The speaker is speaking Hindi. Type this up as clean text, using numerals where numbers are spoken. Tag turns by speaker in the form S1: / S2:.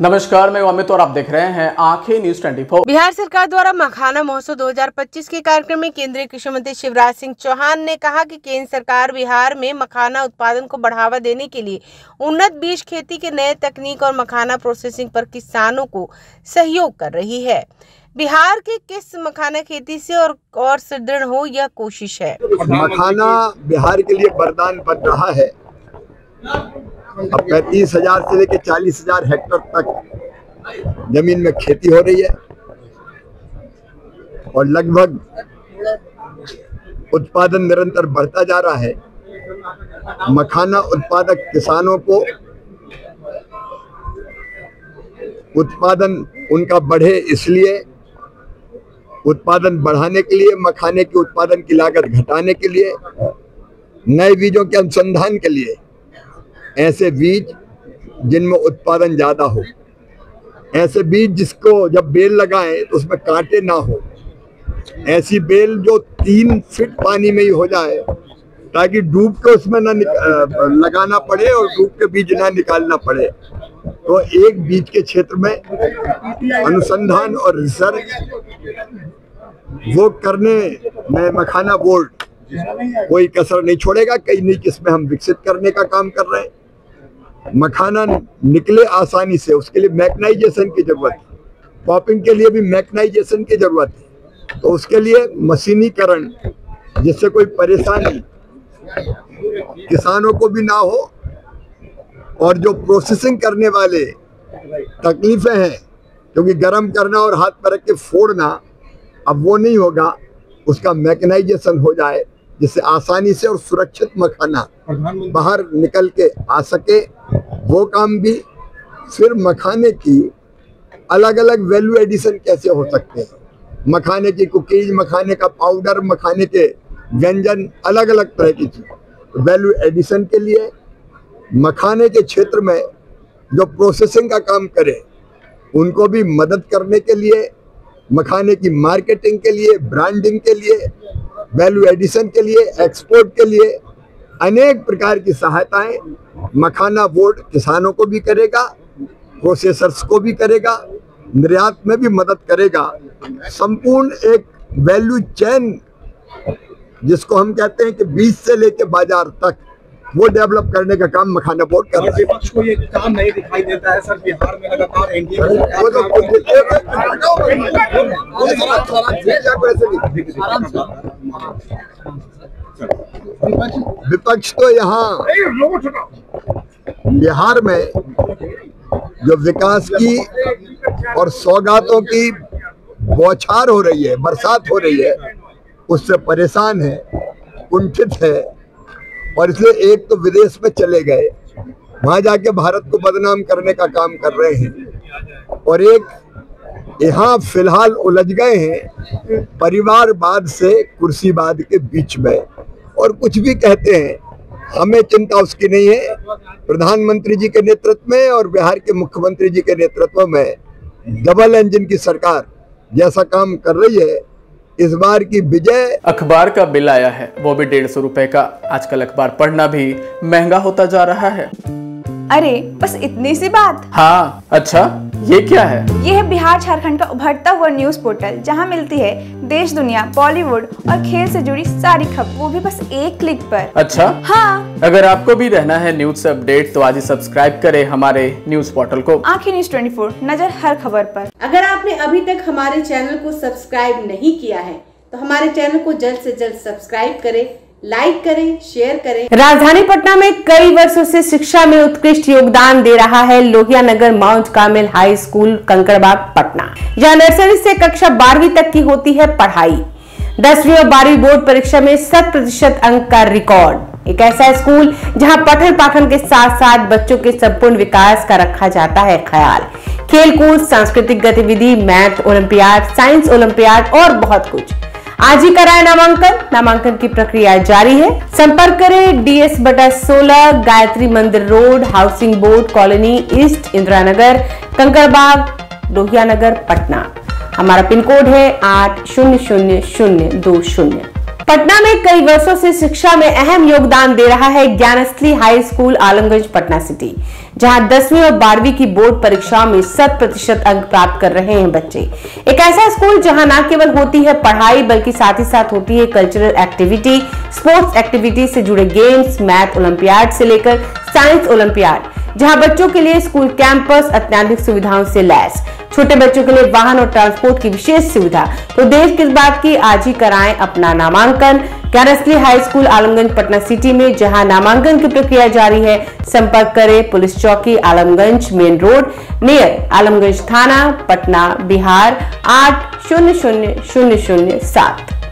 S1: नमस्कार, मैं अमित और आप देख रहे हैं आंखें न्यूज 24।
S2: बिहार सरकार द्वारा मखाना महोत्सव 2025 के कार्यक्रम में केंद्रीय कृषि मंत्री शिवराज सिंह चौहान ने कहा कि केंद्र सरकार बिहार में मखाना उत्पादन को बढ़ावा देने के लिए उन्नत बीज खेती के नए तकनीक और मखाना प्रोसेसिंग पर किसानों को सहयोग कर रही है। बिहार के किस मखाना खेती से और सुदृढ़ हो यह कोशिश है।
S3: मखाना बिहार के लिए वरदान बन रहा है। अब 35,000 से लेकर 40,000 हेक्टेयर तक जमीन में खेती हो रही है और लगभग उत्पादन निरंतर बढ़ता जा रहा है। मखाना उत्पादक किसानों को उत्पादन उनका बढ़े, इसलिए उत्पादन बढ़ाने के लिए, मखाने के उत्पादन की लागत घटाने के लिए, नए बीजों के अनुसंधान के लिए, ऐसे बीज जिनमें उत्पादन ज्यादा हो, ऐसे बीज जिसको जब बेल लगाएं तो उसमें कांटे ना हो, ऐसी बेल जो 3 फीट पानी में ही हो जाए ताकि डूब के उसमें ना लगाना पड़े और डूब के बीज ना निकालना पड़े। तो एक बीज के क्षेत्र में अनुसंधान और रिसर्च वो करने में मखाना बोर्ड कोई कसर नहीं छोड़ेगा। कई नई किस्में हम विकसित करने का काम कर रहे हैं। मखाना निकले आसानी से, उसके लिए मैकेनाइजेशन की जरूरत है। पॉपिंग के लिए भी मैकेनाइजेशन की जरूरत है। तो उसके लिए मशीनीकरण, जिससे कोई परेशानी किसानों को भी ना हो और जो प्रोसेसिंग करने वाले तकलीफें हैं, क्योंकि गर्म करना और हाथ पर रख के फोड़ना अब वो नहीं होगा, उसका मैकेनाइजेशन हो जाए जिससे आसानी से और सुरक्षित मखाना बाहर निकल के आ सके। वो काम भी। फिर मखाने की अलग अलग वैल्यू एडिशन कैसे हो सकते हैं, मखाने की कुकीज, मखाने का पाउडर, मखाने के व्यंजन, अलग अलग तरह की चीज। वैल्यू एडिशन के लिए मखाने के क्षेत्र में जो प्रोसेसिंग का काम करे उनको भी मदद करने के लिए, मखाने की मार्केटिंग के लिए, ब्रांडिंग के लिए, वैल्यू एडिशन के लिए, एक्सपोर्ट के लिए अनेक प्रकार की सहायताएं मखाना बोर्ड किसानों को भी करेगा, प्रोसेसर्स को भी करेगा, निर्यात में भी मदद करेगा। संपूर्ण एक वैल्यू चेन जिसको हम कहते हैं कि बीज से लेकर बाजार तक, वो डेवलप करने का काम मखाना बोर्ड कर रहा है।
S4: विपक्ष को ये काम नहीं दिखाई देता है सर। बिहार में लगातार एनडीए
S3: विपक्ष तो यहाँ बिहार में जो विकास की और सौगातों की बौछार हो रही है, बरसात हो रही है, उससे परेशान है, कुंठित है और इसलिए एक तो विदेश में चले गए, वहां जाके भारत को बदनाम करने का काम कर रहे हैं, और एक यहाँ फिलहाल उलझ गए हैं परिवारवाद से कुर्सीवाद के बीच में और कुछ भी कहते हैं। हमें चिंता उसकी नहीं है। प्रधानमंत्री जी के नेतृत्व में और बिहार के मुख्यमंत्री जी के नेतृत्व में डबल इंजन की सरकार जैसा काम कर रही है, इस बार की विजय।
S1: अखबार का बिल आया है, वो भी 150 रुपए का। आजकल अखबार पढ़ना भी महंगा होता जा रहा है।
S5: अरे बस इतनी सी बात।
S1: हाँ, अच्छा ये क्या है?
S5: ये है बिहार झारखंड का उभरता हुआ न्यूज पोर्टल, जहां मिलती है देश दुनिया, बॉलीवुड और खेल से जुड़ी सारी खबर, वो भी बस एक क्लिक पर।
S1: अच्छा
S5: हाँ,
S1: अगर आपको भी रहना है न्यूज से अपडेट तो आज ही सब्सक्राइब करें हमारे न्यूज पोर्टल को।
S5: आंखें न्यूज 24, नजर हर खबर पर।
S2: अगर आपने अभी तक हमारे चैनल को सब्सक्राइब नहीं किया है तो हमारे चैनल को जल्द से जल्द सब्सक्राइब करें, लाइक करें, शेयर करें।
S6: राजधानी पटना में कई वर्षों से शिक्षा में उत्कृष्ट योगदान दे रहा है लोहिया नगर माउंट कामिल हाई स्कूल कंकड़बाग पटना। यह नर्सरी से कक्षा 12वीं तक की होती है पढ़ाई। 10वीं और 12वीं बोर्ड परीक्षा में 100% अंक का रिकॉर्ड। एक ऐसा स्कूल जहां पठन पाठन के साथ साथ बच्चों के संपूर्ण विकास का रखा जाता है ख्याल। खेलकूद, सांस्कृतिक गतिविधि, मैथ ओलंपियाड, साइंस ओलंपियाड और बहुत कुछ। आज ही कराए नामांकन की प्रक्रिया जारी है। संपर्क करें DS/16 Gayatri Mandir road, housing board colony east, Indira Nagar, Kankarbagh, Lohia Nagar, Patna. हमारा पिन कोड है 800020। पटना में कई वर्षों से शिक्षा में अहम योगदान दे रहा है Gyansthali high school Alamganj Patna city, जहां 10वीं और 12वीं की बोर्ड परीक्षाओं में 100% अंक प्राप्त कर रहे हैं बच्चे। एक ऐसा स्कूल जहां न केवल होती है पढ़ाई बल्कि साथ ही साथ होती है कल्चरल एक्टिविटी, स्पोर्ट्स एक्टिविटी से जुड़े गेम्स, मैथ ओलंपियाड से लेकर साइंस ओलंपियाड, जहां बच्चों के लिए स्कूल कैंपस अत्याधुनिक सुविधाओं से लैस, छोटे बच्चों के लिए वाहन और ट्रांसपोर्ट की विशेष सुविधा। तो देर किस बात की, आज ही कराएं अपना नामांकन Gyansthali high school Alamganj Patna city में, जहां नामांकन की प्रक्रिया जारी है। संपर्क करें पुलिस चौकी Alamganj main road near Alamganj थाना, पटना, बिहार 800007।